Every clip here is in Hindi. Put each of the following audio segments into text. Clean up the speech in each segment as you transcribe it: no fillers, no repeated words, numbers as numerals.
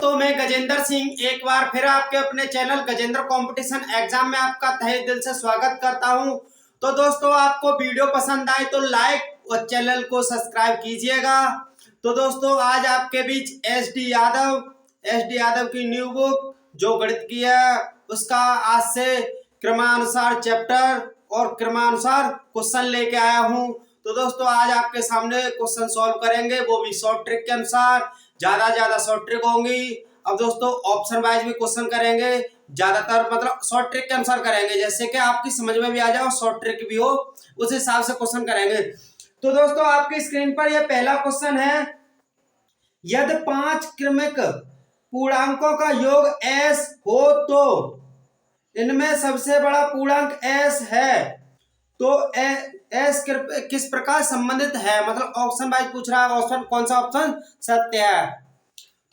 तो मैं गजेंद्र सिंह एक बार फिर आपके अपने चैनल गजेंद्र कंपटीशन एग्जाम में आपका तहे दिल से स्वागत करता हूं। तो दोस्तों, आपको वीडियो पसंद आए तो लाइक और चैनल को सब्सक्राइब कीजिएगा। तो दोस्तों, आज आपके बीच एस डी यादव की न्यू बुक जो गणित की है उसका आज से क्रमानुसार चैप्टर और क्रमानुसार क्वेश्चन लेके आया हूं। तो दोस्तों, आज आपके सामने क्वेश्चन सॉल्व करेंगे, वो भी शॉर्ट ट्रिक के अनुसार। ज्यादा शॉर्ट ट्रिक होंगी। अब दोस्तों, ऑप्शन वाइज भी क्वेश्चन करेंगे, ज्यादातर मतलब शॉर्ट ट्रिक के अनुसार करेंगे, जैसे कि आपकी समझ में भी आ जाए और शॉर्ट ट्रिक भी हो, उस हिसाब से क्वेश्चन करेंगे। तो दोस्तों, आपकी स्क्रीन पर यह पहला क्वेश्चन है, यदि 5 क्रमिक पूर्णांकों का योग s हो तो इनमें सबसे बड़ा पूर्णांक s है, तो s किस प्रकार संबंधित है। मतलब ऑप्शन वाइज पूछ रहा है, ऑप्शन कौन सा ऑप्शन सत्य है।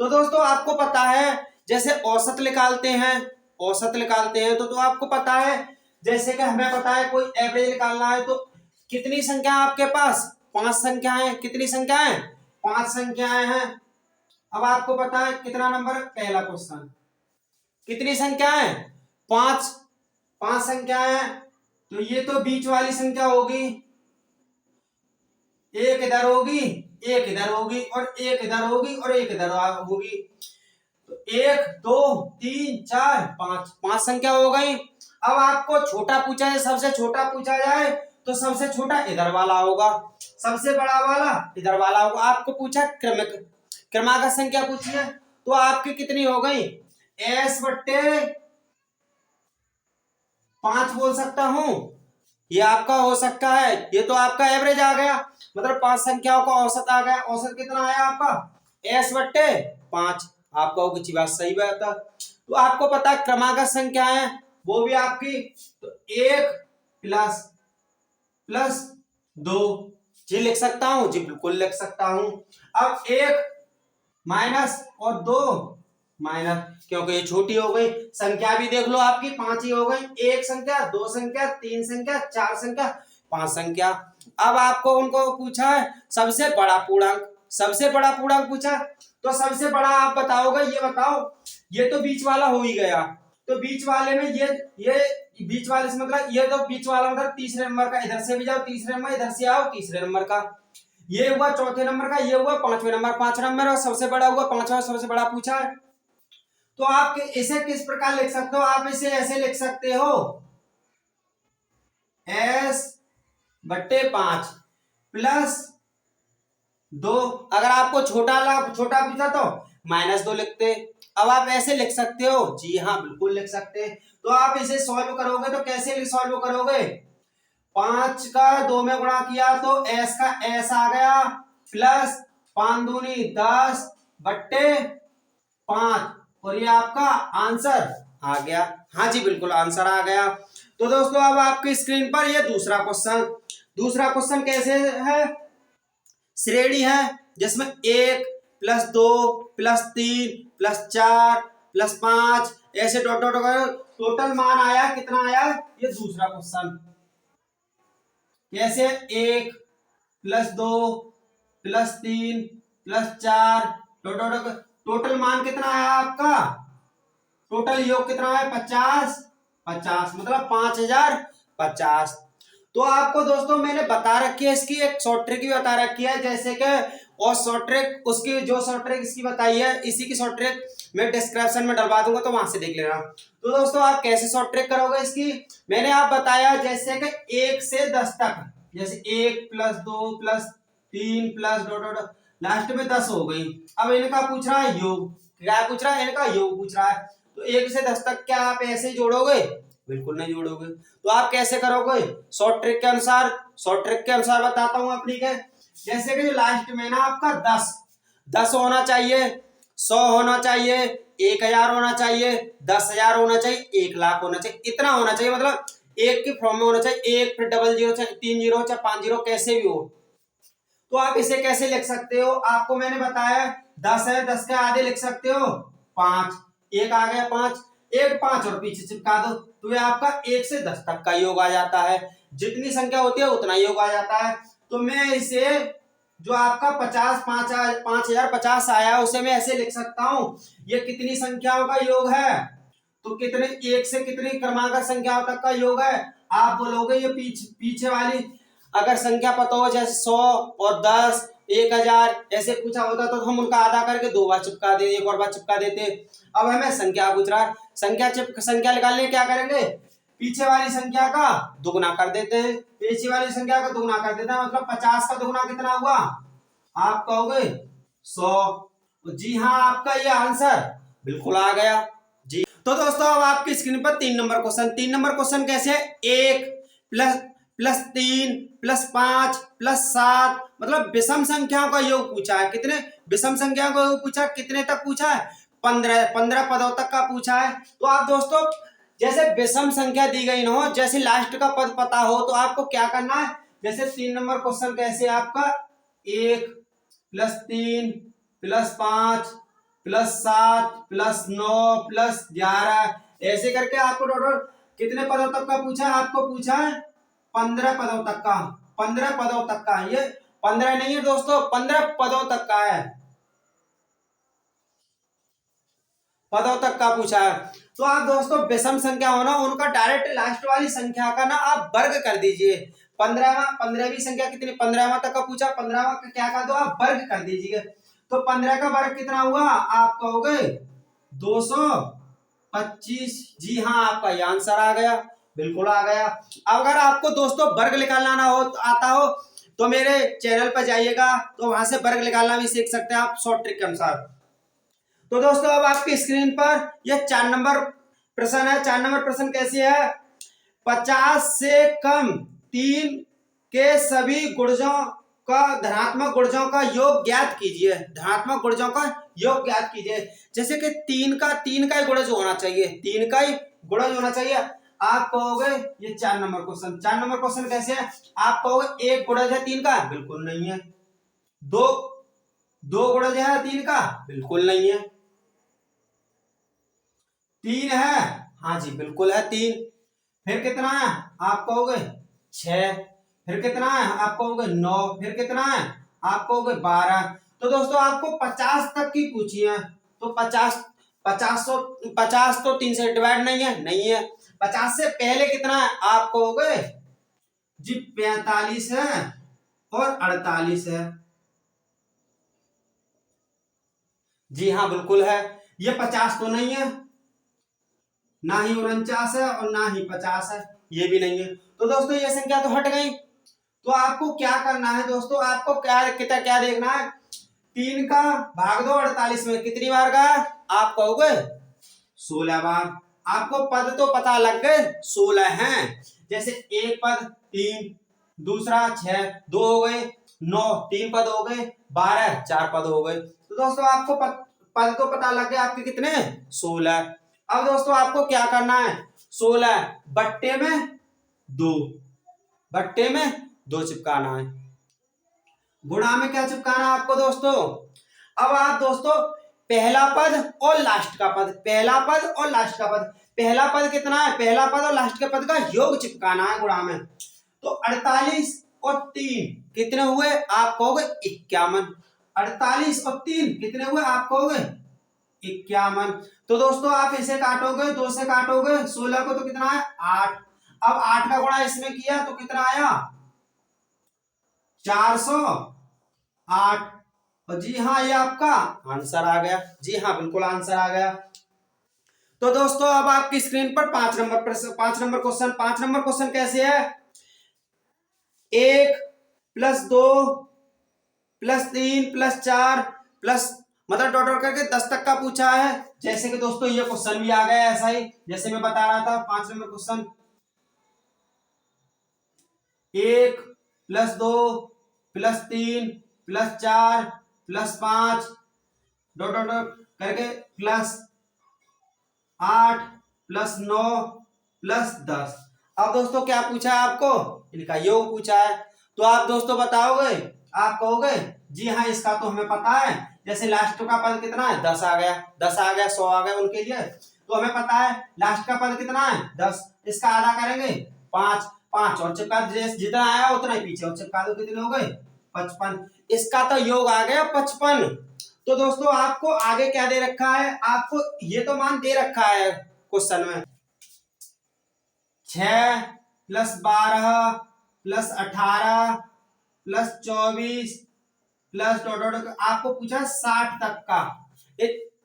तो दोस्तों, आपको पता है जैसे औसत निकालते हैं तो आपको पता है, जैसे कि हमें पता है कोई एवरेज निकालना है तो कितनी संख्या आपके पास 5 संख्याएं, कितनी संख्याएं 5 संख्याएं हैं। अब आपको पता है कितना नंबर, पहला क्वेश्चन, कितनी संख्याएं 5 संख्याएं हैं, तो ये तो बीच वाली संख्या होगी, एक इधर होगी, एक इधर होगी और एक इधर होगी और एक इधर होगी, तो 1 2 3 4 5 संख्या हो गई। अब आपको छोटा पूछा है, सबसे छोटा पूछा जाए तो सबसे छोटा इधर वाला होगा, सबसे बड़ा वाला इधर वाला होगा। आपको पूछा क्रमागत संख्या पूछी है, तो आपकी कितनी हो गई s/5 बोल सकता हूं, ये आपका हो सकता है। ये तो आपका एवरेज आ गया, मतलब 5 संख्याओं का औसत आ गया। औसत कितना आया आपका s/5, आपका वो कुछ बात सही बात है। तो आपको पता है क्रमागत संख्या है वो भी आपकी, तो 1 प्लस 2 जी लिख सकता हूं, जी बिल्कुल लिख सकता हूं। अब 1 माइनस और 2 माइनस, क्योंकि ये छोटी हो गई। संख्या भी देख लो, आपकी 5 ही हो गई, 1 संख्या 2 संख्या 3 संख्या 4 संख्या 5 संख्या। अब आपको उनको पूछा है सबसे बड़ा पूर्णांक पूछा, तो सबसे बड़ा आप बताओगे, ये बताओ, ये तो बीच वाला हो ही गया, तो बीच वाले में ये बीच वाले से मतलब ये तो बीच वाला मतलब तीसरे नंबर का, इधर से भी जाओ तीसरे नंबर, इधर से आओ तीसरे नंबर का, ये हुआ चौथे नंबर का, ये हुआ 5वें नंबर, 5 नंबर और सबसे बड़ा हुआ 5वां, सबसे बड़ा पूछा है। तो आप इसे किस प्रकार लिख सकते हो, आप इसे ऐसे लिख सकते हो, s/5 प्लस 2। अगर आपको छोटा पूछा तो -2 लिखते। अब आप ऐसे लिख सकते हो, जी हाँ बिल्कुल लिख सकते हैं। तो आप इसे सॉल्व करोगे तो कैसे सॉल्व करोगे, 5 का 2 में गुणा किया तो s का s आ गया, प्लस 5 दूनी 10/5, और ये आपका आंसर आ गया। हाँ जी बिल्कुल आंसर आ गया। तो दोस्तों, अब आपकी स्क्रीन पर ये दूसरा क्वेश्चन कैसे है, श्रेणी है जिसमें 1 प्लस 2 प्लस 3 प्लस 4 प्लस 5 ऐसे टोटल मान आया, कितना आया, ये दूसरा क्वेश्चन। कैसे 1 प्लस 2 प्लस 3 प्लस 4 टोटल मान कितना आया आपका, टोटल योग कितना है 50 मतलब 5050। तो आपको दोस्तों मैंने बता रखी है, इसकी एक शॉर्ट ट्रिक भी बता रखी है, जैसे कि और शॉर्ट ट्रिक उसकी जो शॉर्ट ट्रिक इसकी बताई है, इसी की शॉर्ट ट्रिक मैं डिस्क्रिप्शन में डलवा दूंगा, तो वहां से देख लेना। तो दोस्तों, आप कैसे शॉर्ट ट्रिक करोगे इसकी, मैंने आप बताया जैसे कि 1 से 10 तक, जैसे 1 प्लस 2 प्लस 3 प्लस लास्ट में 10 हो गई। अब इनका पूछ रहा है योग, क्या पूछ रहा है, इनका योग पूछ रहा है। तो 1 से 10 तक क्या आप ऐसे ही जोड़ोगे, बिल्कुल नहीं जोड़ोगे। तो आप कैसे करोगे, शॉर्ट ट्रिक के अनुसार बताता हूं अपनी के, जैसे कि जो लास्ट में ना आपका 10 होना चाहिए, 100 होना चाहिए, 1000 होना चाहिए, 10,000 होना चाहिए, 1,00,000 होना चाहिए, इतना होना चाहिए, मतलब 1 के फॉर्म में होना चाहिए, 1 फिर 00 चाहे 30 चाहे 50 कैसे भी हो। तो आप इसे कैसे लिख सकते हो, आपको मैंने बताया 10 है, 10 के आधे लिख सकते हो 5, 1 आ गया 5, 1 5 और पीछे चिपका दो, तो ये आपका 1 से 10 तक का योग आ जाता है। जितनी संख्या होती है उतना योग आ जाता है। तो मैं इसे जो आपका 50 आया उसे मैं ऐसे लिख सकता हूं, ये कितनी संख्याओं का योग है, तो कितने एक से कितनी क्रमांक संख्याओं तक का योग है। आप बोलोगे ये पीछे वाली अगर संख्या पता हो, जैसे 100 और 10 1000 ऐसे पूछा होता तो हम उनका आधा करके 2 बार चिपका दे, एक और बार चिपका देते। अब हमें संख्या पूछ रहा है, संख्या निकालने क्या करेंगे, पीछे वाली संख्या का दुगुना कर देते हैं, पीछे वाली संख्या का दुगुना कर देते हैं, मतलब 50 का दुगुना कितना हुआ, आप कहोगे 100। जी हाँ, आपका ये आंसर बिल्कुल आ गया जी। तो दोस्तों अब आपकी स्क्रीन पर 3 नंबर क्वेश्चन कैसे है, 1 प्लस 3 प्लस 5 प्लस 7, मतलब विषम संख्याओं का योग पूछा है। कितने विषम संख्याओं का योग पूछा है, कितने तक पूछा है, 15 पदों तक का पूछा है। तो आप दोस्तों जैसे विषम संख्या दी गई ना हो, जैसे लास्ट का पद पता हो तो आपको क्या करना है, जैसे 3 नंबर क्वेश्चन कैसे आपका 1 plus 3 plus 5 plus 7 plus 9 plus 11, ऐसे करके आपको टोटल कितने पदों तक का पूछा है, आपको पूछा है 15 पदों तक का, 15 पदों तक का। ये 15 नहीं है दोस्तों, 15 पदों तक का है, पदों तक का पूछा है। तो आप दोस्तों विषम संख्या हो ना, उनका डायरेक्ट लास्ट वाली संख्या का ना आप वर्ग कर दीजिए। 15वीं संख्या कितनी, 15वां तक का पूछा, 15वां का क्या कर दो आप वर्ग कर दीजिए। तो 15 का वर्ग कितना हुआ, आप कहोगे 225। जी हाँ, आपका ये आंसर आ गया, बिल्कुल आ गया। अगर आपको दोस्तों वर्ग निकालना ना हो आता हो तो मेरे चैनल पर जाइएगा, तो वहां से वर्ग निकालना भी सीख सकते हैं आप शॉर्ट ट्रिक के अनुसार। तो दोस्तों अब आपकी स्क्रीन पर यह 4 नंबर प्रश्न है। 4 नंबर प्रश्न कैसे है, 50 से कम 3 के सभी गुणजों का धनात्मक गुणजों का योग ज्ञात कीजिए। धनात्मक गुणजों का योग ज्ञात कीजिए। जैसे कि 3 का ही गुणज होना चाहिए, 3 का ही गुणज होना चाहिए। आप कहोगे ये 4 नंबर क्वेश्चन कैसे है, आप कहोगे एक गुणज है 3 का, बिल्कुल नहीं है। दो गुणज है 3 का, बिल्कुल नहीं है। 3 है, हाँ जी बिल्कुल है 3। फिर कितना है, आप कहोगे 6। फिर कितना है, आप कहोगे 9। फिर कितना है, आप कहोगे 12। तो दोस्तों आपको 50 तक की पूछी है, तो 50 तो 3 से डिवाइड नहीं है। 50 से पहले कितना है, आप कहोगे जी 45 है और 48 है। जी हाँ बिल्कुल है, ये 50 तो नहीं है, ना ही 49 है और ना ही 50 है, ये भी नहीं है। तो दोस्तों ये संख्या तो हट गई। तो आपको क्या करना है दोस्तों, आपको क्या देखना है, 3 का भाग दो 48 में, कितनी बार का, आप कहोगे 16 बार। आपको पद तो पता लग गए 16 हैं। जैसे एक पद 3, दूसरा 6, 2 हो गए, 9 3 पद हो गए, 12 4 पद हो गए। तो दोस्तों आपको पद तो पता लग गए आपके कितने, 16। अब दोस्तों आपको क्या करना है, 16 बट्टे में 2, बट्टे में 2 चिपकाना है, गुणा में क्या चिपकाना है आपको दोस्तों। अब आप दोस्तों पहला पद और लास्ट का पद, पहला पद और लास्ट का पद, पहला पद कितना है, पहला पद और लास्ट के पद का योग चिपकाना है गुणा में। तो 48 और 3 कितने हुए, आप कहोगे 51। 48 और 3 कितने हुए, आप कहोगे 51। तो दोस्तों आप इसे काटोगे, 2 से काटोगे 16 को, तो कितना है 8। अब 8 का गुणा इसमें किया तो कितना आया, 408। और जी हाँ ये आपका आंसर आ गया। जी हाँ बिल्कुल आंसर आ गया। तो दोस्तों अब आपकी स्क्रीन पर 5 नंबर क्वेश्चन कैसे है, 1 प्लस 2 प्लस 3 प्लस 4 प्लस, मतलब टोटल करके 10 तक का पूछा है। जैसे कि दोस्तों ये क्वेश्चन भी आ गया ऐसा ही, जैसे मैं बता रहा था 5 number question, 1 plus 2 plus 3 plus 4 plus 5 dot dot dot करके प्लस 8 प्लस 9 प्लस 10। अब दोस्तों क्या पूछा है आपको, इनका योग पूछा है। तो आप दोस्तों बताओगे, आप कहोगे जी हाँ इसका तो हमें पता है। जैसे लास्ट का पद कितना है, 10 आ गया, 10 आ गया, 100 आ गया उनके लिए। तो हमें पता है लास्ट का पद कितना है 10, इसका आधा करेंगे 5 और चिपका जितना आया उतना ही पीछे और चिपका दो, कितने हो गए 55। इसका तो योग आ गया 55। तो दोस्तों आपको आगे क्या दे रखा है, आपको ये तो मान दे रखा है क्वेश्चन में 6 plus 12 plus 18 plus 24 plus dot dot आपको पूछा 60 तक का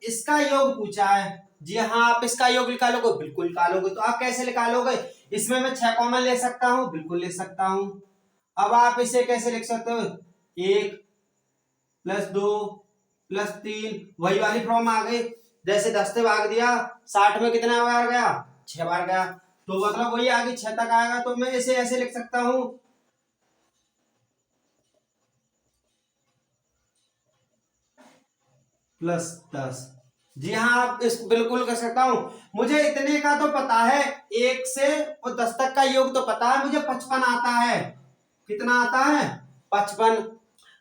इसका योग पूछा है। जी हाँ, आप इसका योग निकालोगे, बिल्कुल निकालोगे। तो आप कैसे निकालोगे, इसमें मैं 6 कॉमन ले सकता हूँ, बिल्कुल ले सकता हूँ। अब आप इसे कैसे लिख सकते हो, 1 प्लस 2 प्लस 3, वही वाली फॉर्म आ गई। जैसे 10 से भाग दिया, 60 में कितना बार गया, 6 बार गया, तो मतलब वही आगे 6 तक आएगा। तो मैं इसे ऐसे लिख सकता हूँ प्लस 10। जी हाँ, आप इस बिल्कुल कर सकता हूं। मुझे इतने का तो पता है, 1 से और 10 तक का योग तो पता है मुझे, 55 आता है। कितना आता है, 55।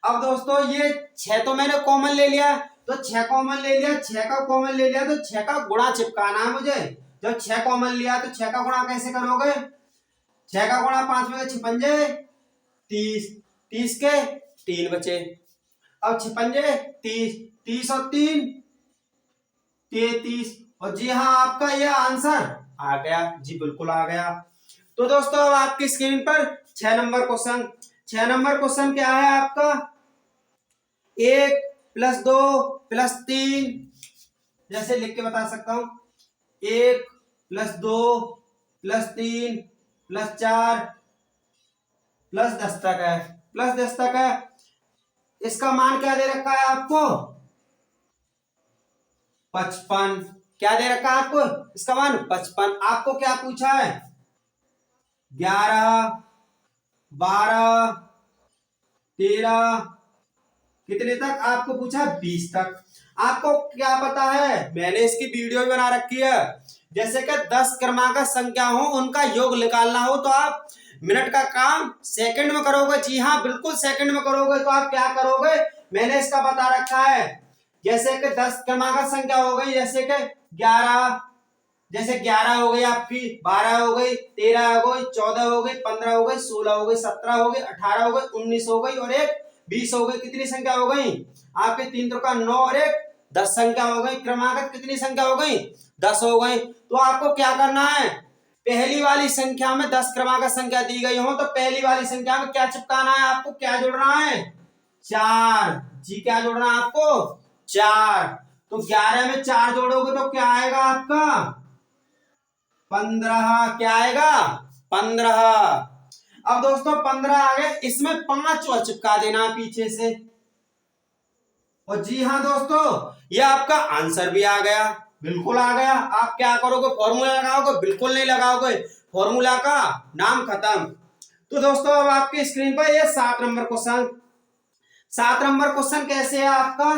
अब दोस्तों ये 6 तो मैंने कॉमन ले लिया, तो 6 कॉमन ले लिया, 6 का कॉमन ले लिया, तो 6 का गुणा चिपकाना है मुझे। जब 6 कॉमन लिया तो 6 का गुणा कैसे करोगे, 6 का गुणा 5 में 56 30, 30 के 3 बचे। अब 56 30, 30 और 3 33। और जी हाँ, आपका यह आंसर आ गया, जी बिल्कुल आ गया। तो दोस्तों अब आपकी स्क्रीन पर 6 नंबर क्वेश्चन, 6 नंबर क्वेश्चन क्या है आपका, 1 प्लस 2 प्लस 3, जैसे लिख के बता सकता हूं, 1 प्लस 2 प्लस 3 प्लस 4 प्लस 10 तक है, प्लस 10 तक है। इसका मान क्या दे रखा है आपको, 55। क्या दे रखा है आपको, इसका मान 55। आपको क्या पूछा है, 11 12 13 कितने तक आपको पूछा, 20 तक। आपको क्या पता है, मैंने इसकी वीडियो भी बना रखी है। जैसे कि 10 क्रमांक संख्या हो, उनका योग निकालना हो तो आप मिनट का काम सेकंड में करोगे। जी हाँ, बिल्कुल सेकंड में करोगे। तो आप क्या करोगे, मैंने इसका बता रखा है। जैसे कि 10 क्रमांक संख्या हो गई, जैसे कि 11, जैसे 11 हो गई आपकी, 12 हो गई, 13 हो गई, 14 हो गई, 15 हो गई, 16 हो गई, 17 हो गई, 18 हो गई, 19 हो गई और एक 20 हो गई। कितनी संख्या हो गई आपके, 3 का 9 और एक 10 संख्या हो गई। क्रमागत कितनी संख्या हो गई, 10 हो गई। तो आपको क्या करना है, पहली वाली संख्या में 10 क्रमागत संख्या दी गई हो तो पहली वाली संख्या में क्या चिपकाना है, आपको क्या जोड़ना है, 4। जी क्या जोड़ना है आपको, 4। तो 11 में 4 जोड़ोगे तो क्या आएगा आपका, 15। क्या आएगा, 15। अब दोस्तों 15 आ गए, इसमें 5 और चिपका देना पीछे से। और जी हाँ दोस्तों, ये आपका आंसर भी आ गया, बिल्कुल आ गया। आप क्या करोगे, फॉर्मूला लगाओगे, बिल्कुल नहीं लगाओगे, फॉर्मूला का नाम खत्म। तो दोस्तों अब आपकी स्क्रीन पर ये 7 नंबर क्वेश्चन, 7 नंबर क्वेश्चन कैसे है आपका,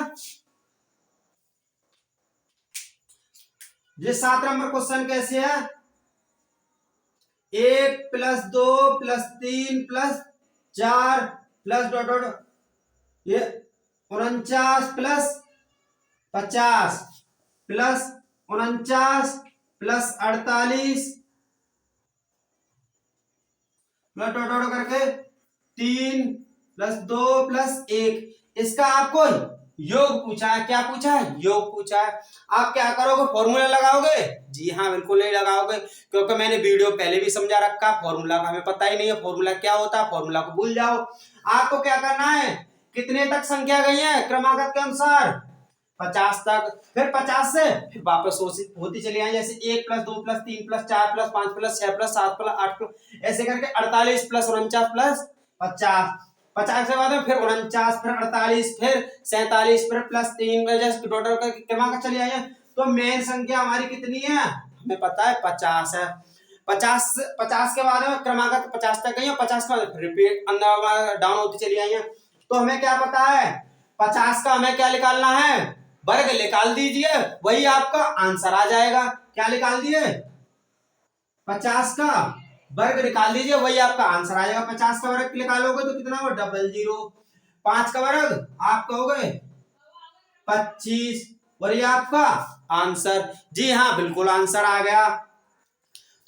ये 7 नंबर क्वेश्चन कैसे है, 1 plus 2 plus 3 plus 4 plus dot dot, ये 49 plus 50 plus 49 plus 48 plus dot dot करके 3 प्लस 2 प्लस 1। इसका आपको योग पूछा है, क्या पूछा है, योग पूछा है। आप क्या करोगे, फॉर्मूला लगाओगे, जी हाँ बिल्कुल नहीं लगाओगे, क्योंकि मैंने वीडियो पहले भी समझा रखा, फॉर्मूला का हमें पता ही नहीं है, फॉर्मूला क्या होता है, फॉर्मूला को भूल जाओ। आपको क्या करना है, कितने तक संख्या गई है क्रमागत के अनुसार, 50 तक, फिर 50 से फिर वापस होती चली आई, जैसे 1 plus 2 plus 3 plus 4 plus 5 plus 6 plus 7 plus 8 plus ऐसे करके 48 प्लस 49 प्लस 50, 50 के बाद में फिर 49 फिर 48 फिर 47 फिर प्लस 3 जैसे टोटल करके क्रमांक चली आई है। तो मेन संख्या हमारी कितनी है, हमें पता है 50 है। 50 के बाद में क्रमांक 50 तक गई है, 50 के बाद रिपीट अंदर डाउन होती चली आई है। तो हमें क्या पता है, 50 का हमें क्या निकालना है, वर्ग निकाल दीजिए, वही आपका आंसर आ जाएगा। क्या निकाल दिए, 50 का वर्ग निकाल दीजिए, वही आपका आंसर आ जाएगा। 50 का वर्ग निकालोगे तो कितना हो, 00। 5 का वर्ग आप कहोगे 25 और ये आपका आंसर, जी हाँ बिल्कुल आंसर आ गया।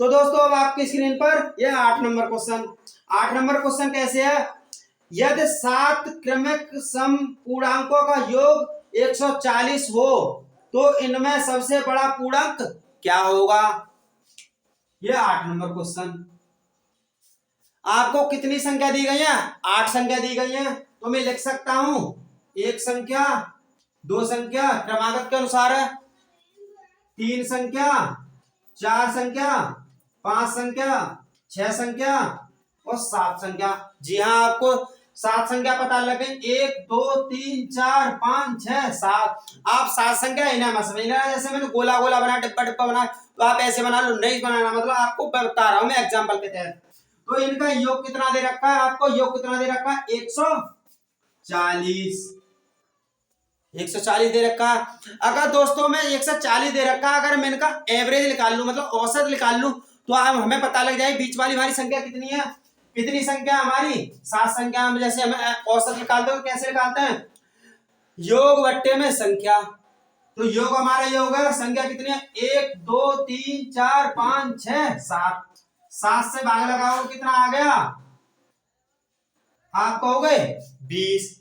तो दोस्तों अब आपकी स्क्रीन पर ये 8 नंबर क्वेश्चन, 8 नंबर क्वेश्चन कैसे है, यदि 7 क्रमिक सम पूर्णांकों का योग 140 हो तो इनमें सबसे बड़ा पूर्णांक क्या होगा? ये 8 नंबर क्वेश्चन। आपको कितनी संख्या दी गई है? 8 संख्या दी गई है। तो मैं लिख सकता हूं एक संख्या, दो संख्या क्रमागत के अनुसार है, तीन संख्या, चार संख्या, पांच संख्या, छह संख्या और सात संख्या। जी हाँ, आपको सात संख्या पता लगे, 1 2 3 4 5 6 7। आप सात संख्या इन्हें मत समझना, जैसे मैंने गोला गोला बना, डिब्बा डिब्बा बना, तो आप ऐसे बना लो, नहीं बनाना, मतलब आपको बता रहा हूं मैं एग्जाम्पल के तहत। तो इनका योग कितना दे रखा है? आपको योग कितना दे रखा है? 140। 140 दे रखा है। अगर दोस्तों में 140 दे रखा है, अगर मैं इनका एवरेज निकाल लूं, मतलब औसत निकाल लूं, तो हमें पता लग जाए बीच वाली हमारी संख्या कितनी है। कितनी संख्या हमारी? 7 संख्या में जैसे हमें औसत निकालते हो, कैसे निकालते हैं? योग बट्टे में संख्या। तो योग हमारा योग है, संख्या कितनी है? 1 2 3 4 5 6 7। 7 से भाग लगाओ, कितना आ गया? आप कहोगे 20।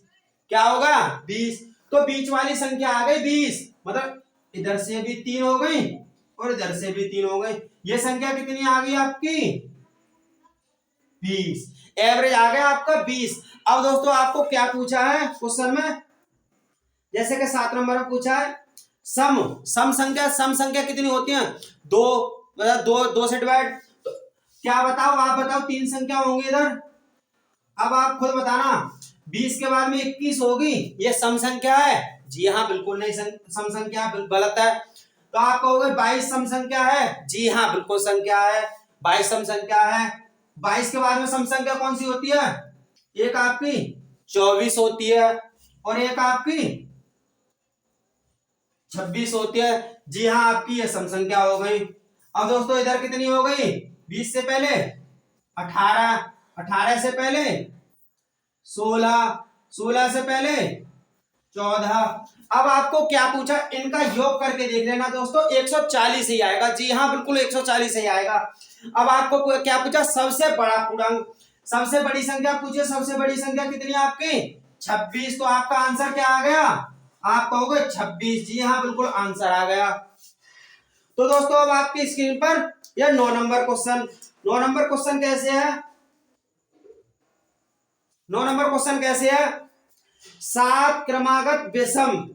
क्या होगा? 20। तो बीच वाली संख्या आ गई 20, मतलब इधर से भी 3 हो गई और इधर से भी 3 हो गई। ये संख्या कितनी आ गई आपकी? 20। एवरेज आ गया आपका 20। अब दोस्तों आपको क्या पूछा है क्वेश्चन में? जैसे कि 7 नंबर में पूछा है सम सम संख्या कितनी होती है? दो, मतलब दो से डिवाइड। तो क्या बताओ, आप बताओ, 3 संख्या होंगी इधर। अब आप खुद बताना, 20 के बाद में 21 होगी, ये सम संख्या है? जी हाँ, बिल्कुल नहीं, सम संख्या गलत है। तो आप कहोगे 22 सम संख्या है? जी हाँ, बिल्कुल संख्या है, 22 सम संख्या है। 22 के बाद में सम संख्या कौन सी होती है? एक आपकी 24 होती है और एक आपकी 26 होती है। जी हाँ, आपकी ये सम संख्या हो गई। अब दोस्तों इधर कितनी हो गई? 20 से पहले 18, 18 से पहले 16, 16 से पहले 14। अब आपको क्या पूछा? इनका योग करके देख लेना दोस्तों, 140 ही आएगा। जी हाँ, बिल्कुल 140 ही आएगा। अब आपको क्या पूछा? सबसे बड़ा पूर्णांक, सबसे बड़ी संख्या पूछिए। सबसे बड़ी संख्या कितनी है आपकी? 26। तो आपका आंसर क्या आ गया? आप कहोगे 26। जी हाँ, बिल्कुल आंसर आ गया। तो दोस्तों अब आपकी स्क्रीन पर यह 9 नंबर क्वेश्चन। 9 नंबर क्वेश्चन कैसे है? 9 नंबर क्वेश्चन कैसे है? 7 क्रमागत विषम।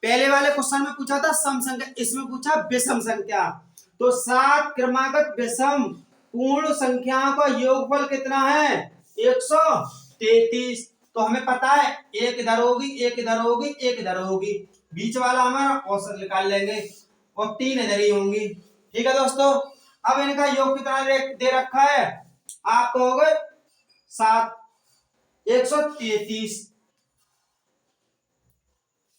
पहले वाले क्वेश्चन में पूछा था सम संख्या, इसमें पूछा विषम संख्या। तो 7 क्रमागत विषम पूर्ण संख्याओं का योगफल कितना है? 133। तो हमें पता है एक इधर होगी, एक इधर होगी, एक इधर होगी, बीच वाला हमारा औसत निकाल लेंगे और 3 इधर ही होंगी। ठीक है दोस्तों, अब इनका योग कितना दे रखा है? आप कहोगे 7, 133।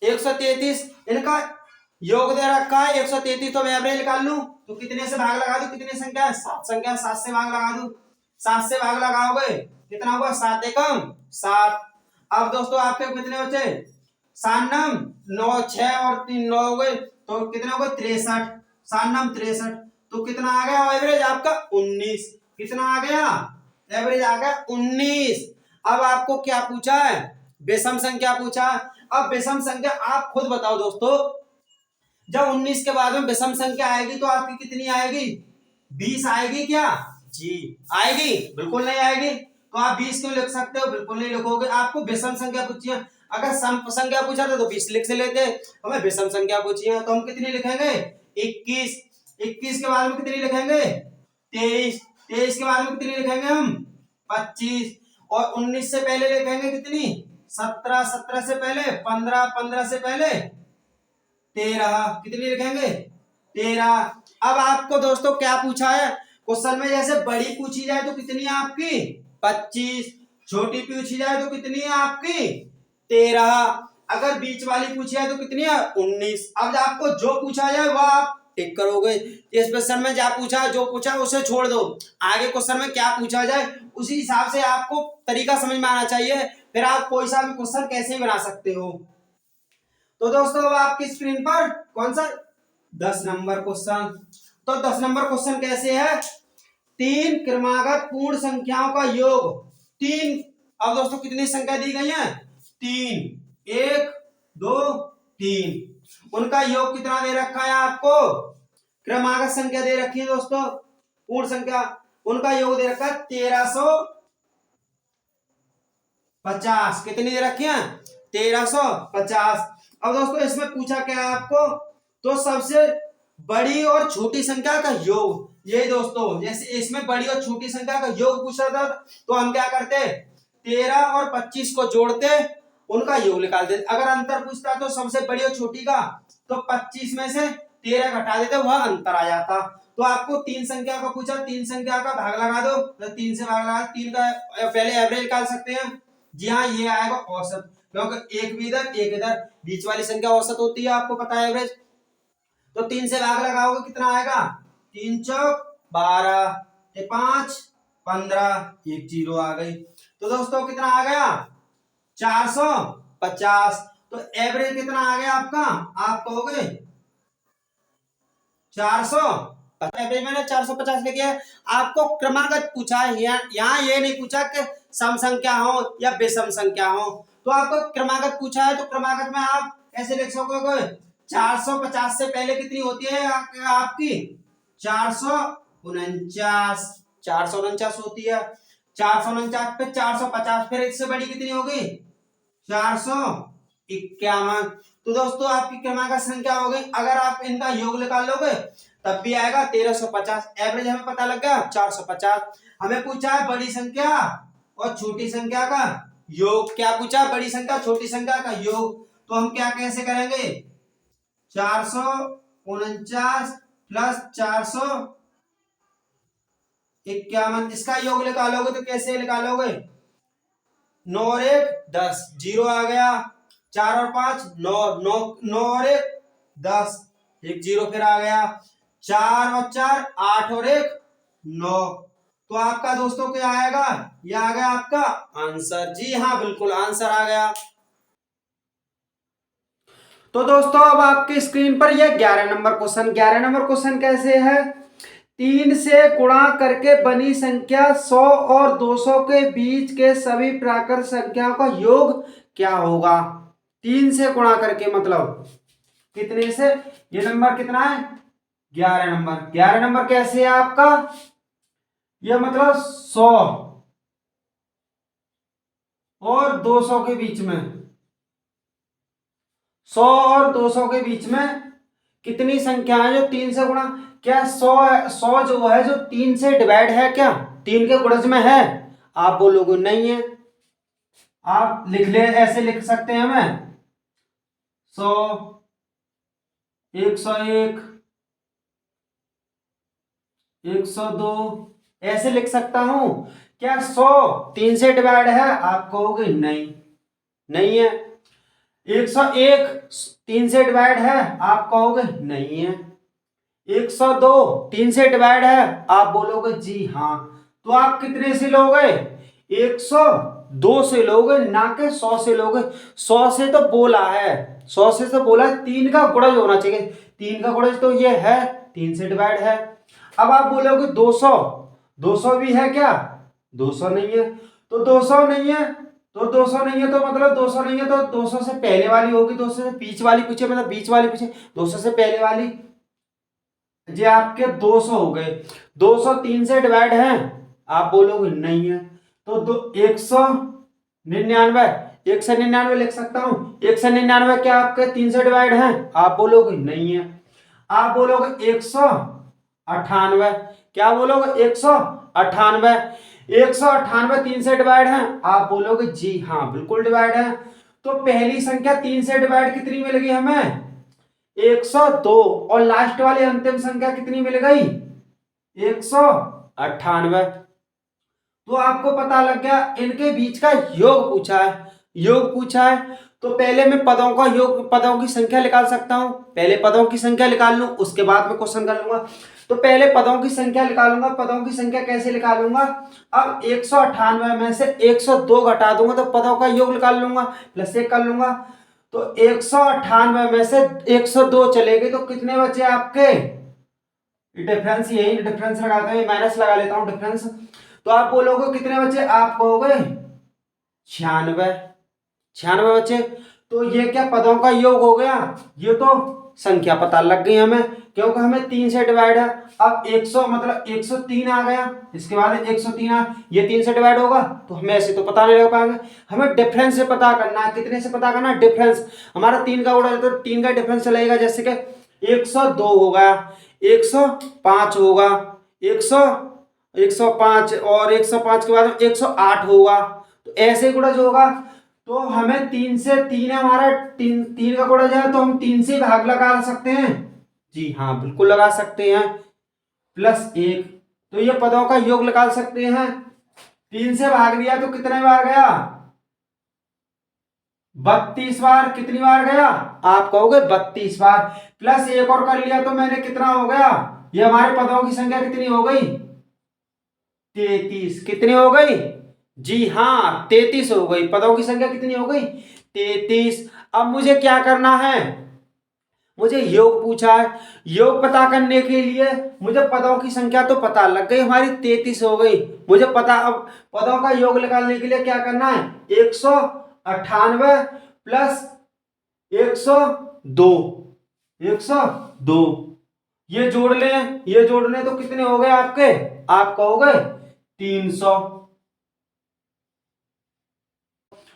133 इनका योग दे रखा है 133। तो मैं एवरेज निकाल लूं तो कितने से भाग लगा दूं? कितनी संख्या है? 7 संख्या, 7 से भाग लगा दूं। 7 से भाग लगाओगे कितना होगा? 7 एकम 7। अब दोस्तों आपके कितने बचे? 7 नम 9, 6 और 3 9 हो गए, तो कितने हो गए? 63। 7 नम 63। तो कितना आ गया एवरेज आपका? 19। कितना आ गया? एवरेज आ गया 19। अब आपको क्या पूछा है? विषम संख्या पूछा। अब विषम संख्या आप खुद बताओ दोस्तों, जब 19 के बाद में विषम संख्या आएगी तो आपकी कितनी आएगी? 20 आएगी क्या? जी आएगी? बिल्कुल नहीं आएगी। तो आप 20 क्यों लिख सकते हो? बिल्कुल नहीं लिखोगे। आपको विषम संख्या पूछी है, अगर सम संख्या पूछा था तो 20 लिख से लेते, हमें विषम संख्या पूछी है तो हम कितनी लिखेंगे? 21। 21 के बाद में कितनी लिखेंगे? 23। 23 के बाद में कितनी लिखेंगे हम? 25। और 19 से पहले लिखेंगे कितनी? 17। 17 से पहले 15। 15 से पहले 13। कितनी लिखेंगे? 13। अब आपको दोस्तों क्या पूछा है क्वेश्चन में? जैसे बड़ी पूछी जाए तो कितनी है आपकी? 25। छोटी पूछी जाए तो कितनी है आपकी? 13। अगर बीच वाली पूछी जाए तो कितनी है? 19। अब आपको जो पूछा जाए वह आप टिक करोगे। इस क्वेश्चन में क्या पूछा, जो पूछा उसे छोड़ दो, आगे क्वेश्चन में क्या पूछा जाए उसी हिसाब से आपको तरीका समझ में आना चाहिए, फिर आप कोई सा भी क्वेश्चन कैसे भी बना सकते हो। तो दोस्तों अब आपकी स्क्रीन पर कौन सा 10 नंबर क्वेश्चन। तो 10 नंबर क्वेश्चन कैसे है? 3 क्रमागत पूर्ण संख्याओं का योग 3 अब दोस्तों कितनी संख्या दी गई है? 3, 1, 2, 3। उनका योग कितना दे रखा है आपको? क्रमागत संख्या दे रखी है दोस्तों, पूर्ण संख्या। उनका योग दे रखा है 1350। कितनी दे रखी है? 1350। अब दोस्तों इसमें पूछा क्या है आपको? तो सबसे बड़ी और छोटी संख्या का योग। ये दोस्तों जैसे इसमें बड़ी और छोटी संख्या का योग पूछा था, तो हम क्या करते? 13 और 25 को जोड़ते, उनका योग निकालते। अगर अंतर पूछता तो सबसे बड़ी और छोटी का, तो 25 में से 13 घटा देते, वह अंतर आ जाता। तो आपको 3 संख्या का पूछा, 3 संख्या का भाग लगा दो, तो 3 से भाग लगा, 3 का पहले एवरेज निकाल सकते हैं। जी हाँ, ये आएगा औसत, क्योंकि एक भी इधर एक इधर, बीच वाली संख्या औसत होती है, आपको पता है एवरेज। तो 3 से भाग लगाओगे कितना आएगा? 3 चौक 12, 5 15, एक जीरो आ गई। तो दोस्तों कितना आ गया? 450। तो एवरेज कितना आ गया आपका? आप कहोगे 400। एवरेज मैंने 450 लिखे है। आपको क्रमागत पूछा है, यहाँ ये नहीं पूछा कि सम संख्या हो या विषम संख्या हो। तो आपको क्रमागत पूछा है, तो क्रमागत में आप ऐसे लिख सकोगे, 450 से पहले कितनी होती है आपकी? 449। 449 होती है। 449 पे 450, फिर इससे बड़ी कितनी होगी? 451। तो दोस्तों आपकी क्रमागत संख्या हो गई। अगर आप इनका योग निकाल लोगे तब भी आएगा 1350। एवरेज हमें पता लग गया 450। हमें पूछा है बड़ी संख्या और छोटी संख्या का योग। क्या पूछा? बड़ी संख्या छोटी संख्या का योग। तो हम क्या कैसे करेंगे? 449 प्लस 451, इसका योग निकालोगे तो कैसे निकालोगे? 9 और 1 10, जीरो आ गया। 4 और 5 9, 9 और 1 10, एक जीरो फिर आ गया। 4 और 4 8 और 1 9। तो आपका दोस्तों क्या आएगा? ये आ गया आपका आंसर। जी हाँ, बिल्कुल आंसर आ गया। तो दोस्तों अब आपके स्क्रीन पर ये 11 नंबर क्वेश्चन। 11 नंबर क्वेश्चन कैसे है? 3 से गुणा करके बनी संख्या 100 और 200 के बीच के सभी प्राकृत संख्याओं का योग क्या होगा? 3 से गुणा करके मतलब कितने से? ये नंबर कितना है? 11 नंबर। 11 नंबर कैसे है आपका? ये मतलब 100 और 200 के बीच में, 100 और 200 के बीच में कितनी संख्या है जो 3 से गुणा? क्या 100 जो है जो 3 से डिवाइड है? क्या 3 के गुणज में है? आप बोलोगे नहीं है। आप लिख ले, ऐसे लिख सकते हैं हमें 100, 101, 102, ऐसे लिख सकता हूं। क्या 100 3 से डिवाइड है? आप कहोगे नहीं, नहीं है। 101 3 से डिवाइड है? आप कहोगे नहीं है। 102 3 से डिवाइड है? आप बोलोगे जी हाँ। तो आप कितने से लोगे? 102 से लोगे, ना के 100 से लोगे। 100 से तो बोला है, 100 से तो बोला है 3 का गुणज होना चाहिए। 3 का गुणज तो ये है, 3 से डिवाइड है। अब आप बोलोगे 200, 200 भी है क्या? 200 नहीं है। तो 200 नहीं है, तो 200 नहीं है, तो मतलब 200 नहीं है, तो 200 से पहले वाली होगी, 200 से बीच वाली पूछे, मतलब बीच वाली पूछे, 200 से पहले वाली। जी आपके 200 हो गए। 200 3 से डिवाइड है? आप बोलोगे नहीं है। तो 199, 199 लिख सकता हूं। 199 क्या आपके 3 से डिवाइड है? आप बोलोगे नहीं है। आप बोलोगे 198। क्या बोलोगे? 198। 198 3 से डिवाइड है? आप बोलोगे जी हाँ, बिल्कुल डिवाइड है। तो पहली संख्या 3 से डिवाइड कितनी मिलेगी हमें? 102। और लास्ट वाली अंतिम संख्या कितनी मिल गई? 198। तो आपको पता लग गया, इनके बीच का योग पूछा है। योग पूछा है तो पहले मैं पदों का योग, पदों की संख्या निकाल सकता हूं। पहले पदों की संख्या निकाल लूं, उसके बाद में क्वेश्चन कर लूंगा। तो पहले पदों की संख्या निकालूंगा। पदों की संख्या कैसे निकालूंगा? अब 198 में से 102 घटा दूंगा तो पदों का योग निकाल लूंगा, प्लस 1 कर लूंगा। तो 198 में से 102 चलेगी तो कितने बचे आपके? डिफरेंस, यही डिफरेंस लगाते हैं, माइनस लगा लेता हूं डिफरेंस। तो आप बोलोगे कितने बचे? आप कहोगे 96, 96 बच्चे। तो ये क्या पदों का योग हो गया? ये तो संख्या पता लग गई हमें, क्योंकि हमें 3 से डिवाइड है। अब 100 मतलब 103 आ गया, इसके बाद 103 ये 3 से डिवाइड होगा, तो हमें ऐसे तो पता नहीं लग पाएंगे। हमें डिफरेंस से पता करना है। कितने से पता करना है? डिफरेंस। हमारा 3 का गुणा है तो 3 का डिफरेंस चलेगा। जैसे कि 102 हो गया, 105 होगा, 100 105 और 105 के बाद 108 होगा। तो ऐसे गुणा जो होगा, तो हमें 3 से 3 है हमारा, 3 का गुणा जाए तो हम 3 से भाग लगा सकते हैं। जी हाँ, बिल्कुल लगा सकते हैं। +1, तो ये पदों का योग निकाल सकते हैं। 3 से भाग दिया तो कितने बार गया? 32 बार। कितनी बार गया? आप कहोगे 32 बार। +1 और कर लिया तो मैंने, कितना हो गया? ये हमारे पदों की संख्या कितनी हो गई? 33। कितनी हो गई? जी हाँ, 33 हो गई। पदों की संख्या कितनी हो गई? 33। अब मुझे क्या करना है? मुझे योग पूछा है। योग पता करने के लिए मुझे पदों की संख्या तो पता लग गई, हमारी 33 हो गई। मुझे पता, अब पदों का योग निकालने के लिए क्या करना है? 198 प्लस 102, 102 ये जोड़ लें, ये जोड़ लें तो कितने हो गए आपके? आप कहोगे 300।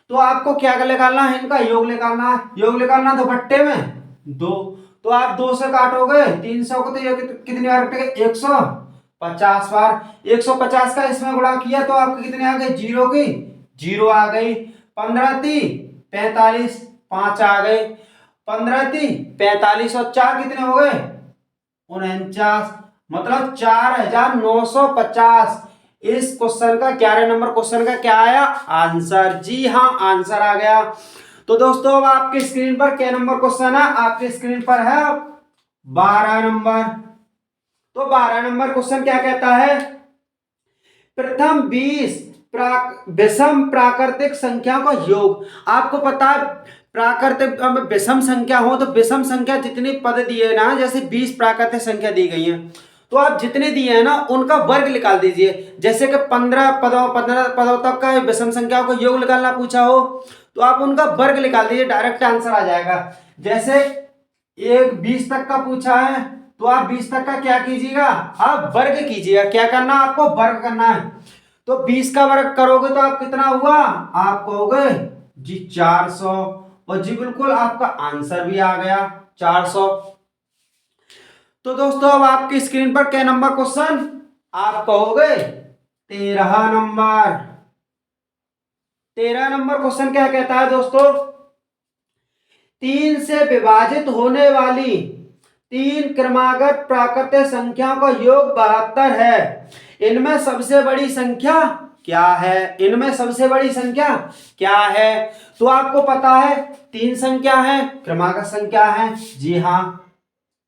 तो आपको क्या निकालना है? इनका योग निकालना है। योग निकालना तो बट्टे में 2, तो आप 2 से काटोगे 300 को, तो ये कितनी बार कटेगा? 150 बार। 150 का इसमें गुणा किया तो आपके कितने आ गए? 0 की 0 आ गई। 15 × 45, 5 आ गए। 15 × 45 और 4 कितने हो गए? 49, मतलब 4950। इस क्वेश्चन का 11 नंबर क्वेश्चन का क्या आया? आंसर। जी हाँ, आंसर आ गया। तो दोस्तों अब आपके स्क्रीन पर क्या नंबर क्वेश्चन है? आपके स्क्रीन पर है 12 नंबर। तो 12 नंबर क्वेश्चन क्या कहता है? प्रथम 20 विषम प्राकृतिक संख्या का योग। आपको पता है, प्राकृतिक विषम संख्या हो तो विषम संख्या जितनी पद दिए ना, जैसे 20 प्राकृतिक संख्या दी गई है, तो आप जितने दिए हैं ना उनका वर्ग निकाल दीजिए। जैसे कि 15 पदों तक का विषम संख्या को योग निकालना पूछा हो तो आप उनका वर्ग निकाल दीजिए, डायरेक्ट आंसर आ जाएगा। जैसे एक 20 तक का पूछा है तो आप 20 तक का क्या कीजिएगा? आप वर्ग कीजिएगा। क्या करना? आपको वर्ग करना है। तो 20 का वर्ग करोगे तो आप कितना हुआ? आप कहोगे जी 400, और जी बिल्कुल आपका आंसर भी आ गया 400। तो दोस्तों अब आपकी स्क्रीन पर क्या नंबर क्वेश्चन? आप कहोगे 13 नंबर। 13 नंबर क्वेश्चन क्या कहता है दोस्तों? 3 से विभाजित होने वाली 3 क्रमागत प्राकृतिक संख्याओं का योग 72 है। इनमें सबसे बड़ी संख्या क्या है? इनमें सबसे बड़ी संख्या क्या है? तो आपको पता है 3 संख्या है, क्रमागत संख्या है। जी हाँ,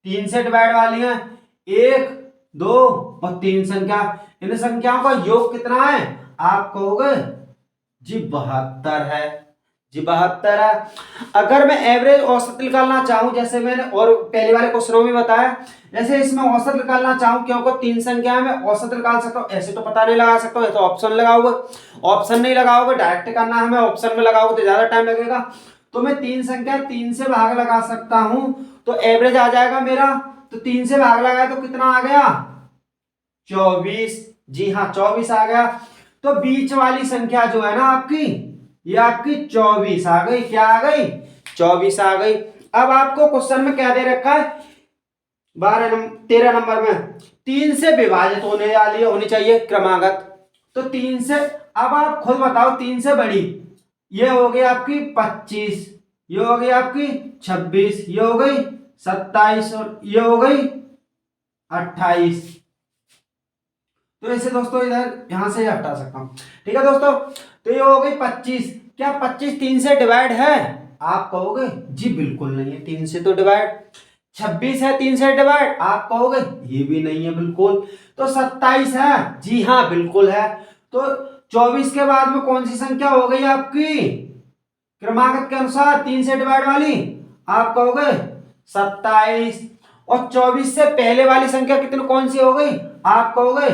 3 से डिवाइड वाली है, 1, 2 और 3 संख्या। इन संख्याओं का योग कितना है? आप कहोगे जी 72 है। जी 72 है। अगर मैं एवरेज औसत निकालना चाहूं, जैसे मैंने और पहले वाले क्वेश्चनों में बताया, जैसे इसमें औसत निकालना चाहूं, क्योंकि 3 संख्या में औसत निकाल सकता हूं, ऐसे तो पता नहीं लगा सकता हूं, तो ऑप्शन लगाओगे। ऑप्शन नहीं लगाओगे, डायरेक्ट करना है हमें, ऑप्शन में लगाओगे तो ज्यादा टाइम लगेगा। तो मैं 3 संख्या 3 से भाग लगा सकता हूं, तो एवरेज आ जाएगा मेरा। तो 3 से भाग लगाया तो कितना आ गया? 24। जी हाँ, 24 आ गया। तो बीच वाली संख्या जो है ना आपकी, ये आपकी 24 आ गई। क्या आ गई? 24 आ गई। अब आपको क्वेश्चन में क्या दे रखा है? 13 नंबर में 3 से विभाजित होने वाली होनी चाहिए क्रमागत। तो 3 से, अब आप खुद बताओ, 3 से बड़ी ये हो गई आपकी 25, ये हो गई आपकी 26, ये हो गई 27 और ये हो गई 28। तो ऐसे दोस्तों इधर यहां से हटा सकता हूं। ठीक है दोस्तों, तो ये हो गई 25। क्या 25 3 से डिवाइड है? आप कहोगे जी बिल्कुल नहीं है, 3 से तो डिवाइड। 26 है 3 से डिवाइड? आप कहोगे ये भी नहीं है बिल्कुल। तो 27 है? जी हाँ बिल्कुल है। तो 24 के बाद में कौन सी संख्या हो गई आपकी क्रमागत के अनुसार 3 से डिवाइड वाली? आप कहोगे 27। और 24 से पहले वाली संख्या कितनी कौन सी हो गई? आप कहोगे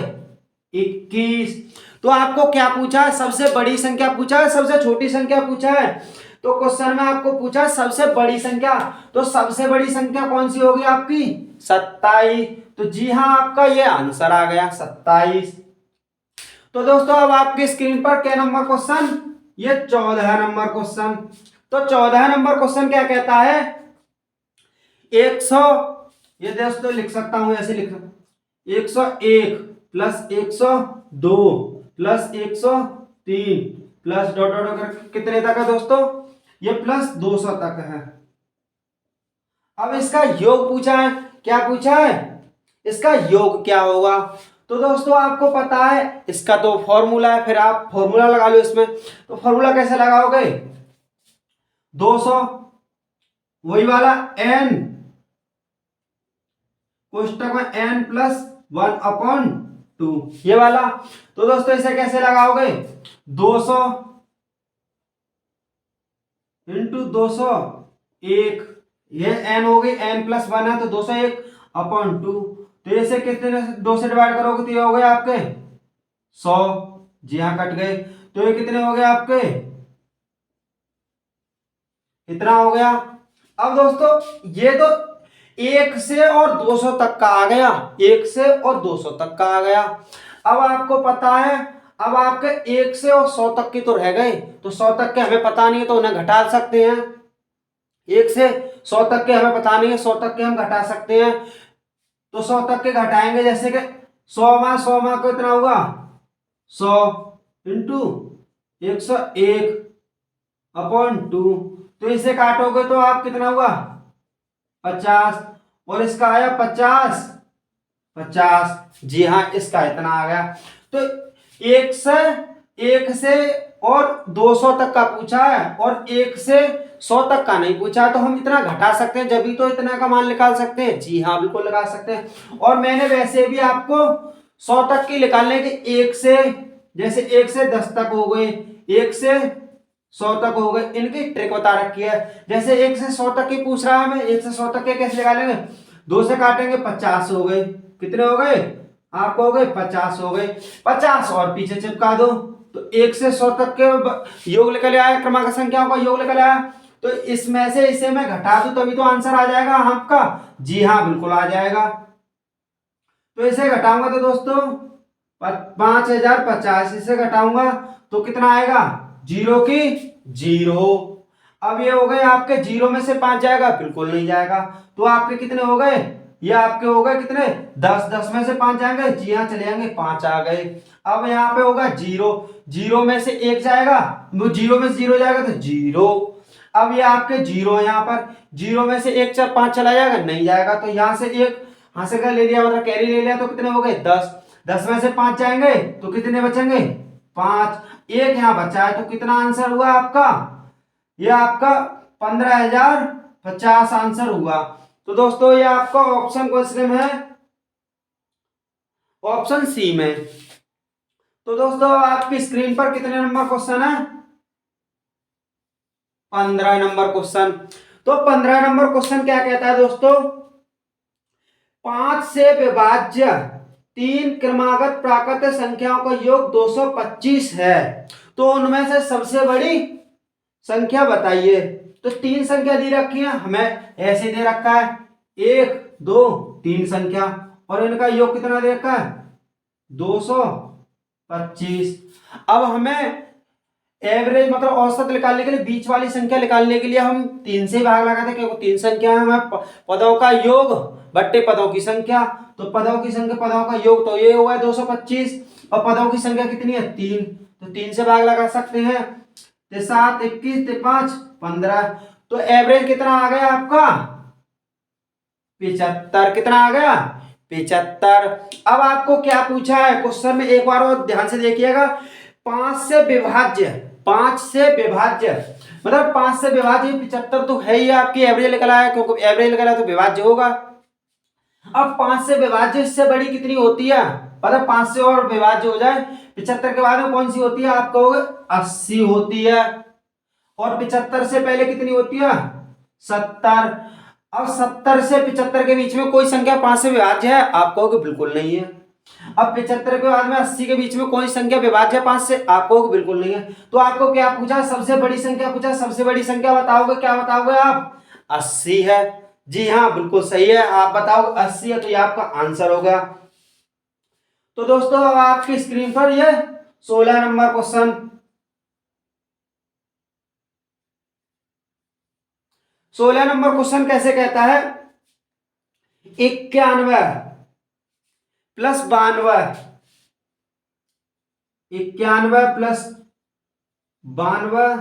21। तो आपको क्या पूछा है, सबसे बड़ी संख्या पूछा है, सबसे छोटी संख्या पूछा है। तो क्वेश्चन में आपको पूछा सबसे बड़ी संख्या, तो सबसे बड़ी संख्या कौन सी होगी आपकी 27। तो जी हाँ, आपका ये आंसर आ गया 27। तो दोस्तों अब आपकी स्क्रीन पर क्या नंबर क्वेश्चन, ये 14 नंबर क्वेश्चन। तो 14 नंबर क्वेश्चन क्या कहता है, 100, ये दोस्तों लिख सकता हूं, ऐसे लिख सकता हूं, 101 plus 102 plus 103 plus dot dot dot कितने तक है दोस्तों, ये प्लस 200 तक है। अब इसका योग पूछा है, क्या पूछा है, इसका योग क्या होगा। तो दोस्तों आपको पता है इसका तो फॉर्मूला है, फिर आप फॉर्मूला लगा लो इसमें। तो फॉर्मूला कैसे लगाओगे, 200 वही वाला n कोष्टक में n प्लस 1/2 ये वाला। तो दोस्तों इसे कैसे लगाओगे, 200 इंटू 200 1, ये n हो गई, n प्लस 1 है तो 201/2। तो इसे कितने 2 से डिवाइड करोगे तो ये हो गए आपके 100, जी हाँ कट गए। तो ये कितने हो गए आपके, इतना हो गया। अब दोस्तों ये तो 1 से और 200 तक का आ गया, 1 से और 200 तक का आ गया। अब आपको पता है, अब आपके 1 से और 100 तक के तो रह गए, तो 100 तक के हमें पता नहीं है तो उन्हें घटा सकते हैं। 1 से 100 तक के हमें पता नहीं है, 100 तक के हम घटा सकते हैं। तो 100 तक के घटाएंगे, जैसे कि 100 माह को इतना होगा 100 इंटू 101/2। तो इसे काटोगे तो आप कितना हुआ 50, और इसका आया 50, जी हाँ इसका इतना आ गया। तो 1 से और 200 तक का पूछा है और 1 से 100 तक का नहीं पूछा, तो हम इतना घटा सकते हैं, जब भी तो इतना का मान निकाल सकते हैं। जी हाँ बिल्कुल लगा सकते हैं। और मैंने वैसे भी आपको 100 तक की निकालने के 1 से, जैसे 1 से 10 तक हो गए, 1 से 100 तक हो गए, इनकी ट्रिक बता रखी है। जैसे 1 से 100 तक की पूछ रहा है हमें, 1 से 100 तक के कैसे निकालेंगे, 2 से काटेंगे 50 हो गए, कितने हो गए आपको हो गए 50 हो गए, 50 और पीछे चिपका दो। तो 1 से 100 तक के योग निकल आया, क्रमांक संख्याओं का योग निकल आया। तो इसमें से इसे मैं घटा दूं तभी तो आंसर आ जाएगा आपका। जी हाँ बिल्कुल आ जाएगा। तो इसे घटाऊंगा तो दोस्तों 5050, इसे घटाऊंगा तो कितना आएगा, 0 की 0। अब ये हो गए आपके, 0 में से 5 जाएगा, बिल्कुल नहीं जाएगा। तो आपके कितने हो गए, ये आपके हो गए कितने 10, 10 में से 5 जाएंगे, जी हाँ चले जाएंगे, 5 आ गए। अब यहाँ पे होगा 0, 0 में से 1 जाएगा, 0 में से 0 जाएगा तो 0। अब ये आपके 0 है, यहाँ पर 0 में से 1 5 चला जाएगा, नहीं जाएगा। तो यहाँ से 1 हासिल कर ले लिया, मतलब कैरी ले लिया, तो कितने हो गए 10, 10 में से 5 जाएंगे तो कितने बचेंगे 5, 1 यहाँ बचा है। तो कितना आंसर हुआ आपका, ये आपका 15,050 आंसर हुआ। तो दोस्तों ये आपका ऑप्शन क्वेश्चन में है, ऑप्शन सी में। तो दोस्तों आपकी स्क्रीन पर कितने नंबर क्वेश्चन है, 15 नंबर क्वेश्चन। तो 15 नंबर क्वेश्चन क्या कहता है दोस्तों, 5 से विभाज्य 3 क्रमागत प्राकृत संख्याओं का योग 225 है, तो उनमें से सबसे बड़ी संख्या बताइए। तो 3 संख्या दी रखी है हमें, ऐसे दे रखा है 1 2 3 संख्या, और इनका योग कितना दे रखा है 225। अब हमें एवरेज मतलब औसत निकालने के लिए, बीच वाली संख्या निकालने के लिए हम 3 से भाग लगाते हैं, क्योंकि 3 संख्या है हमें पदों का योग बट्टे पदों की संख्या। तो पदों की संख्या पदों का योग तो ये हुआ है 225, और पदों की संख्या कितनी है 3, तो 3 से भाग लगा सकते हैं। 7 21 5 15, तो एवरेज कितना आ गया आपका 75, कितना आ गया 75। अब आपको क्या पूछा है क्वेश्चन में, एक बार और ध्यान से देखिएगा, 5 से विभाज्य, 5 से विभाज्य मतलब 5 से विभाज्य 75 तो है ही, आपकी एवरेज निकल आया, क्योंकि एवरेज निकल आया तो विभाज्य होगा। अब 5 से विभाज्य इससे बड़ी कितनी होती है, मतलब 5 से और विभाज्य हो जाए 75 के बाद में कौन सी होती है, आप कहोगे 80 होती है। और 75 से पहले कितनी होती है 70। अब 70 से 75 के बीच में कोई संख्या 5 से विभाज्य है, आप कहोगे बिल्कुल नहीं है। अब 75 के बाद में 80 के बीच में कोई संख्या विभाज्य 5 से? आपको बिल्कुल नहीं है। तो आपको क्या पूछा? सबसे बड़ी संख्या पूछा। सबसे बड़ी संख्या बताओगे, क्या बताओगे आप? 80 है। जी हाँ, बिल्कुल सही है। आप बताओ 80 है, तो ये आपका आंसर हो गया। तो दोस्तों अब आपकी स्क्रीन पर ये 16 नंबर क्वेश्चन। 16 नंबर क्वेश्चन कैसे कहता है? 91 plus 92, 91 plus 92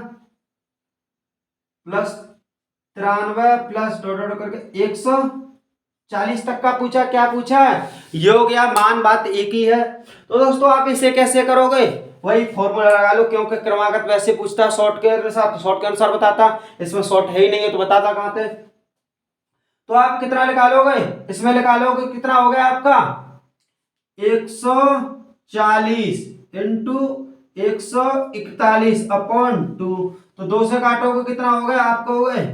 plus 93 plus dot dot करके 140 तक का पूछा। क्या पूछा है? योग या मान, बात एक ही है। तो दोस्तों आप इसे कैसे करोगे? वही फॉर्मूला लगा लो, क्योंकि क्रमागत वैसे पूछता शॉर्ट के अनुसार, शॉर्ट के अनुसार बताता। इसमें शॉर्ट है ही नहीं है तो बताता कहां थे? तो आप कितना निकालोगे? इसमें निकालोगे कितना हो गया आपका? 140 इंटू 141 अपॉन 2। तो 2 से काटोगे कितना हो गया आपको? हो गए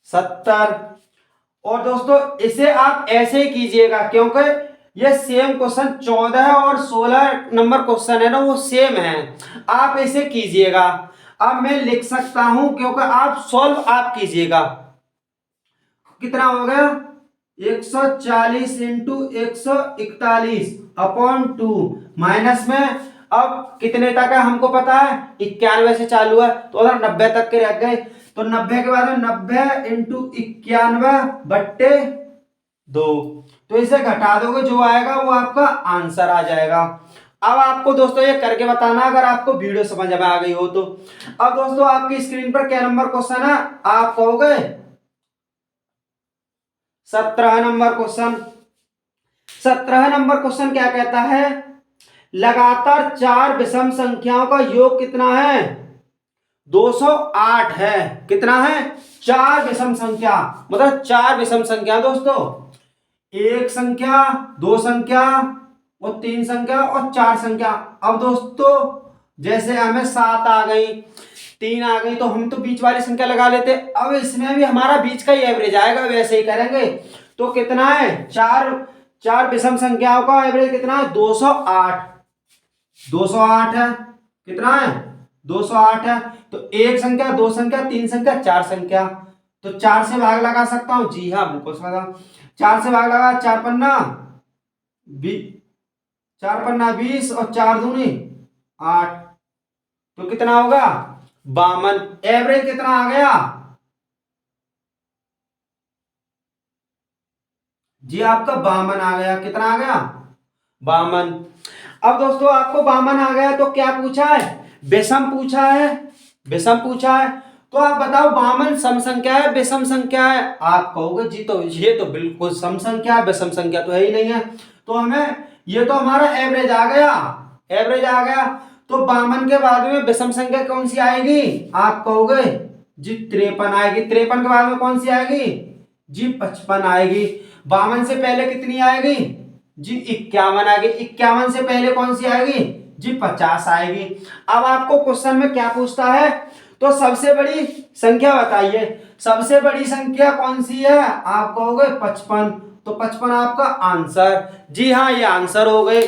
70। और दोस्तों इसे आप ऐसे ही कीजिएगा, क्योंकि ये सेम क्वेश्चन 14 और 16 नंबर क्वेश्चन है ना, वो सेम है। आप इसे कीजिएगा। अब मैं लिख सकता हूं, क्योंकि आप सॉल्व आप कीजिएगा। कितना हो गया? 140 इंटू 141 अपॉन 2 माइनस में अब कितने तक है हमको पता है? 91 से चालू है, तो अगर 90 तक के रह गए तो 90 के बाद में 90 इंटू 91 बट्टे 2। तो इसे घटा दोगे, जो आएगा वो आपका आंसर आ जाएगा। अब आपको दोस्तों ये करके बताना अगर आपको वीडियो समझ में आ गई हो तो। अब दोस्तों आपकी स्क्रीन पर क्या नंबर क्वेश्चन है? आप कहोगे 17 नंबर क्वेश्चन। 17 नंबर क्वेश्चन क्या कहता है? लगातार 4 विषम संख्याओं का योग कितना है? 208 है। कितना है? 4 विषम संख्या, मतलब 4 विषम संख्या दोस्तों। एक संख्या, दो संख्या और 3 संख्या और 4 संख्या। अब दोस्तों जैसे हमें 7 आ गई, 3 आ गई, तो हम तो बीच वाली संख्या लगा लेते। अब इसमें भी हमारा बीच का ही एवरेज आएगा, वैसे ही करेंगे। तो कितना है? 4 विषम संख्याओं का एवरेज कितना है? 208। 208 है। कितना है? 208 है। तो एक संख्या, दो संख्या, 3 संख्या, 4 संख्या। तो 4 से भाग लगा सकता हूं। जी हाँ, बिल्कुल लगा। 4 से भाग लगा, 4 पन्ना 20 और 4 दूनी 8। तो कितना होगा? 52। एवरेज कितना आ गया? जी आपका 52 आ गया। कितना आ गया? 52। अब दोस्तों आपको 52 आ गया, तो क्या पूछा है? विषम पूछा है। विषम पूछा है, तो आप बताओ 52 सम संख्या है विषम संख्या है? आप कहोगे जी तो ये तो बिल्कुल सम संख्या है, विषम संख्या तो है ही नहीं है। तो हमें ये तो हमारा एवरेज आ गया। एवरेज आ गया, तो 52 के बाद में विषम संख्या कौन सी आएगी? आप कहोगे जी 53 आएगी। 53 के बाद में कौन सी आएगी? जी 55 आएगी। 52 से पहले कितनी आएगी? जी 51 आएगी। 51 से पहले कौन सी आएगी? जी 50 आएगी। अब आपको क्वेश्चन में क्या पूछता है? तो सबसे बड़ी संख्या बताइए। सबसे बड़ी संख्या कौन सी है? आप कहोगे 55। तो 55 आपका आंसर। जी हाँ, ये आंसर हो गए।